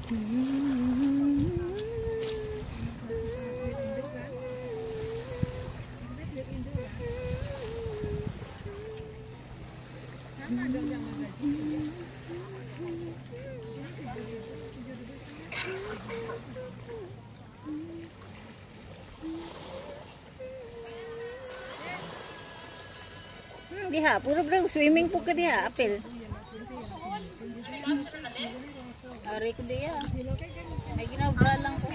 Diha, puro bro, swimming pool ka diha, apel. Ari ko diha. Ay ginabra lang ko.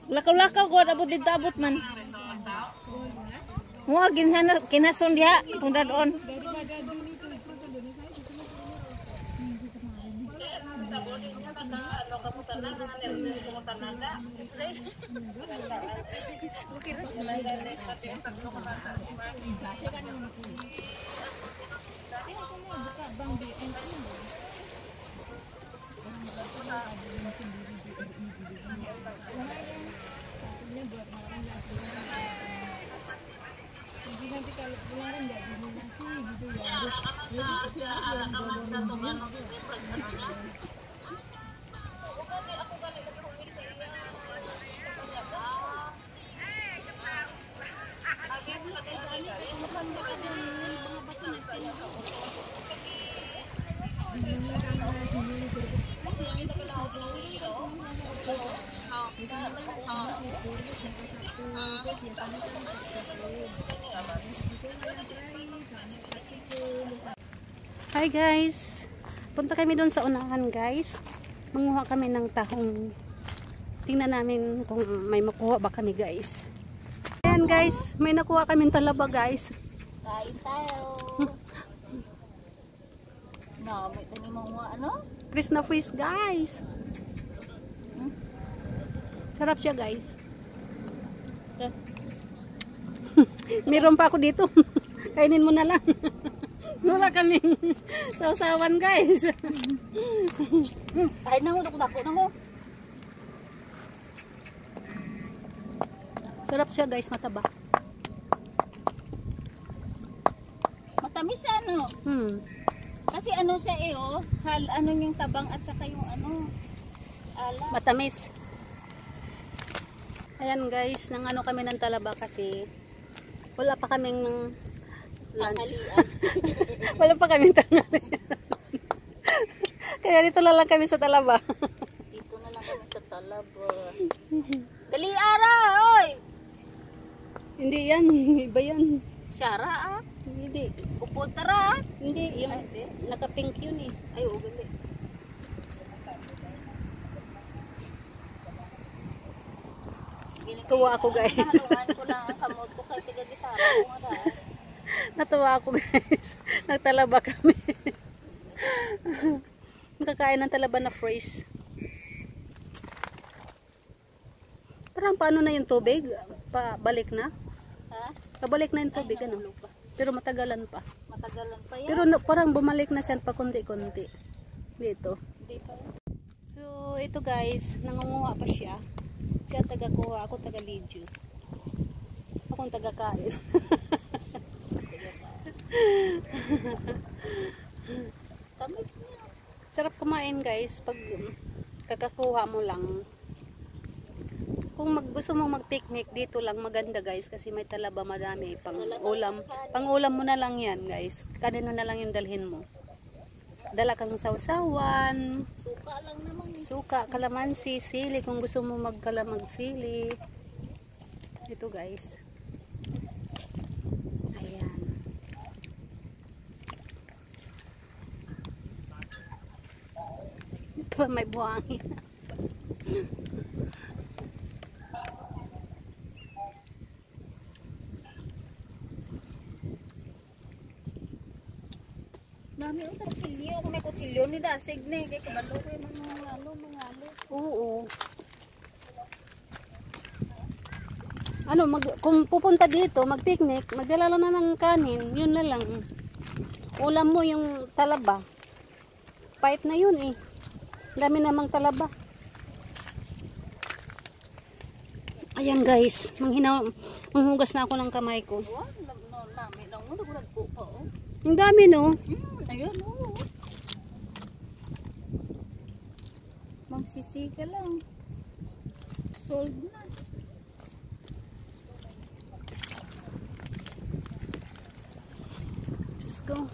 Lakaw-lakaw ko abot dito abot man. Mo kinason diha tungda doon. Nanti kalau pulang nggak dinasi gitu ya. Hi guys, punta kami doon sa unahan guys. Manguha kami ng tahong. Tingnan namin kung may makuha ba kami guys. Ayan guys, may nakuha kami talaba guys. Kain tayo. No, may tani mo ano? Fresh na fresh guys. Sarap siya guys. Meron pa ako dito. Kainin mo na lang. Wala kaming sausawan guys. Ay nang dako na mo. Sarap siya guys, mataba. Matamis ano? Kasi ano siya oh, hal ano yung tabang at saka yung ano. Ala. Matamis. Ayan guys, nang ano kami ng talaba kasi wala pa kaming lunch. Wala pa kaming tanghalian. Kaya dito na lang kami sa talaba. Dito na lang kami sa talaba. Dali ara, oy. Hindi yan, iba yan. Syara ah. Hindi. Upod tara. Hindi, yung naka-pink yun eh. Ay, oo gali. Tuwa ako guys. Nahaluan ko lang ang kamot ko kay tiga-gitara ko nga. Natuwa ako guys. Nagtalaba kami. Nakakain ng talaba na fresh. Parang paano na yung tubig? Pabalik na? Ha? Pabalik na yung tubig ano? Pero matagalan pa. Matagalan pa yan. Pero parang bumalik na siya pa konti-konti. Dito. Hindi pa yan. So ito guys, nangunguha pa siya. Siya taga-kuha, ako taga-lidyo. Akong taga-kain. Tamis niya. Sarap kumain guys pag kakakuha mo lang. Kung gusto mong mag-picnic dito lang maganda guys kasi may talaba madami pang ulam. Pang ulam mo na lang yan guys. Kanino na lang yung dalhin mo. Dala kang sausawan. Suka lang naman. Suka, kalamansi, sili kung gusto mo magkalamansi. Ito guys. Ayan. Ito may buhangin. Mami, ang kutsilyo. Kung may kutsilyo ni Dasig na kay kabalo ko yung mga Oo. Ano, kung pupunta dito, mag-picnic, magdala lang na ng kanin, yun na lang. Ulam mo yung talaba. Pait na yun eh. Dami namang talaba. Ayan guys, manghugas na ako ng kamay ko. Wow, nami lang mo nagpo pa oh. Ang dami no. Ayun oh. Magsisika lang. Solve na. Let's go.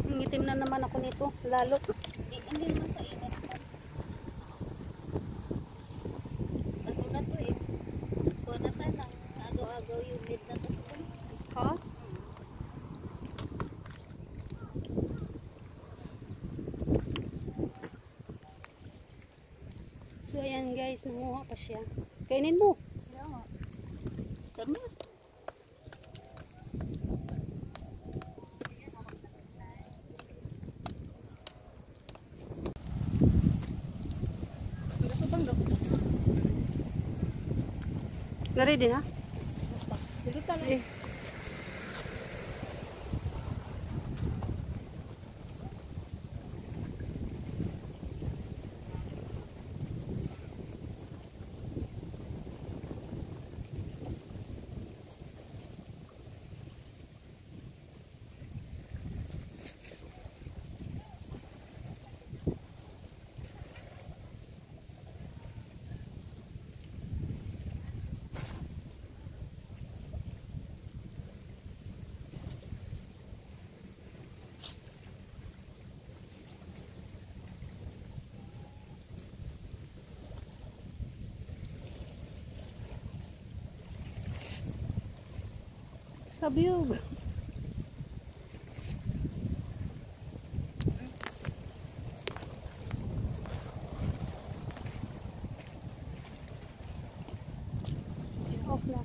Nangitim na naman ako nito, lalo. Hindi mo sa init pa. Ano na to eh. Ito na ka nang agaw-agaw yung mid na to. Ha? So ayan guys, nanguha pa siya. Kainin mo. Yeah. Kami. Gusto bang dapat? Na-ready na? Dito ka na. Kabiyog. Off na.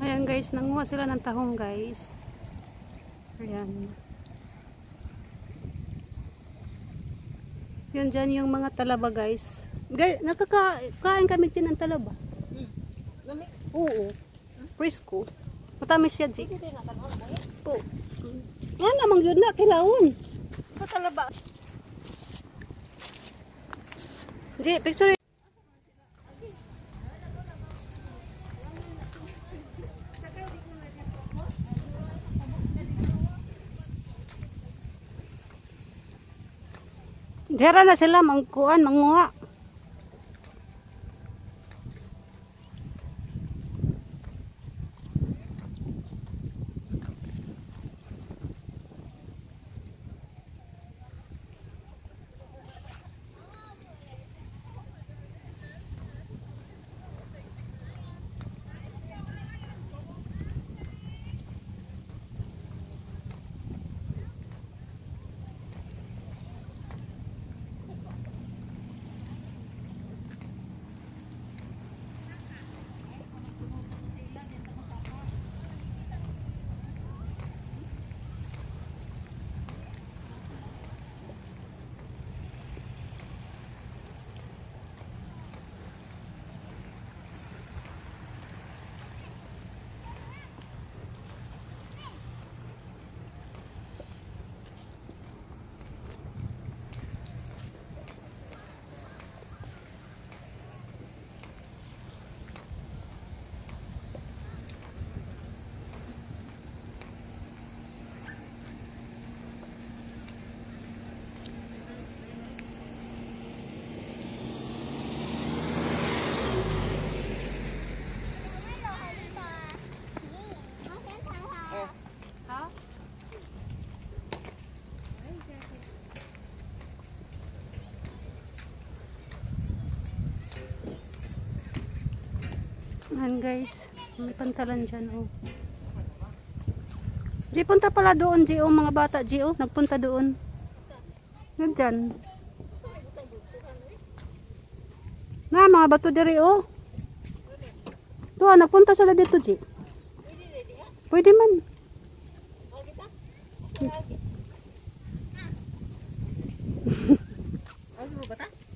Ayan guys, nanguha sila ng tahong guys. Ayan. Yun dyan yung mga talaba guys. Nakakain kami din ng talaba. Gami. Oo. Frisco. Matamis siya, G. Hindi na kanon ay. Po. Yan namang yun na, kilawon. Ko talaba. G, picture. Dira na sila mangkuan, manguha. Ayan guys, may pantalan dyan oh. G, punta pala doon G, oh, mga bata G, oh, nagpunta doon. Yan dyan. Na, mga bato diri oh. Doon, nagpunta sila dito G. Pwede man.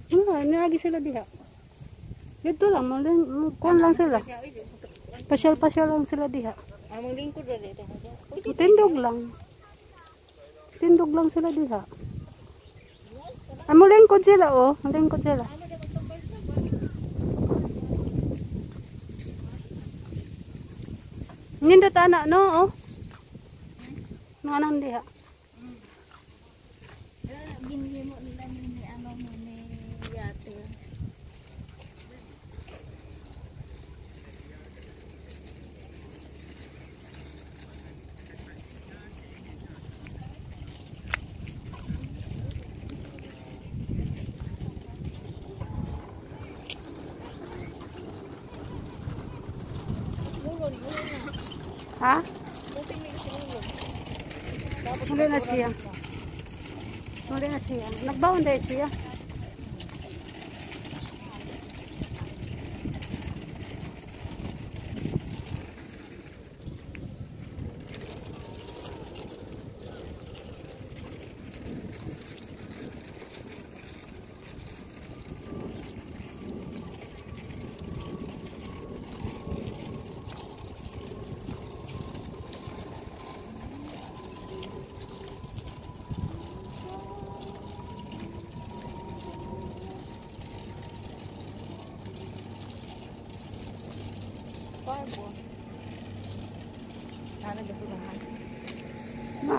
Nilagi sila diha. Dito lang, kuan lang sila. Pasyal-pasyal lang sila diha. Among lingkod ra dito. Tindog lang. Tindog lang sila diha. Amo lingkod sila oh, lingkod sila. Nindot anak no oh. Nangan diha. Binili mo nila ni ano ni yate. Ha? Muli na siya. Muli na siya. Nagbaon dahil siya.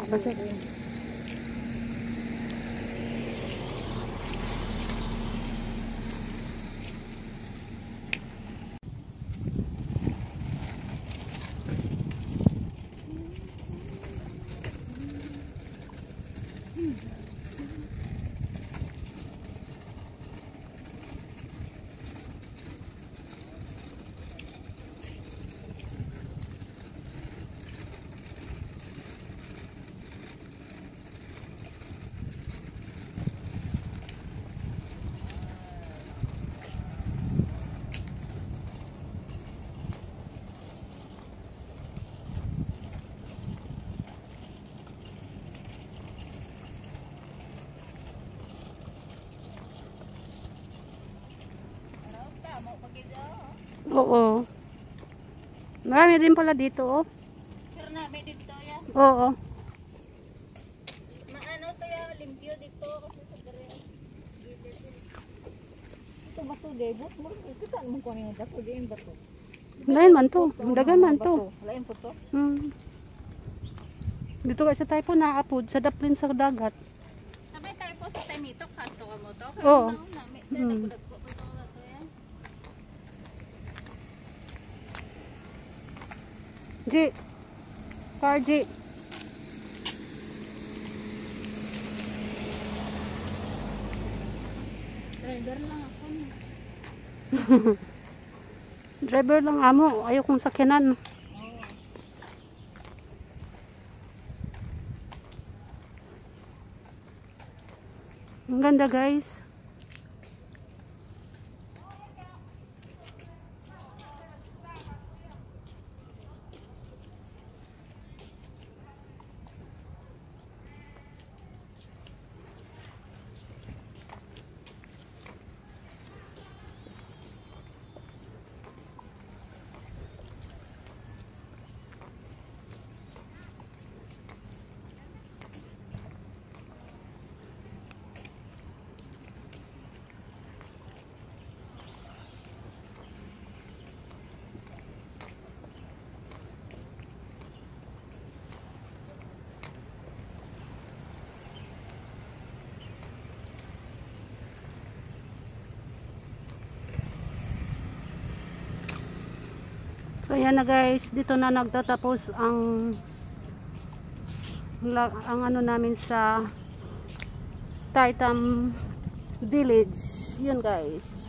Basta oo. Marami rin pala dito, oh. Pero na may dito ya. Oo. Maano to ya limpyo dito kasi sa dere. Ito bato de, boss mo kita mo ko ni bato di bato. Lain man to, dagan man to. Lain po to. Dito kasi tayo po nakaapod sa daplin sa dagat. Sabay tayo po sa Temito kanto ka mo to. Oo. Dagdag-dagdag ko ito bato ya. G. Car G. Driver lang ako. Driver lang amo, ayaw kong sakyanan. Ang ganda guys. So yan na guys, dito na nagtatapos ang ano namin sa Taitam Village. Yun guys.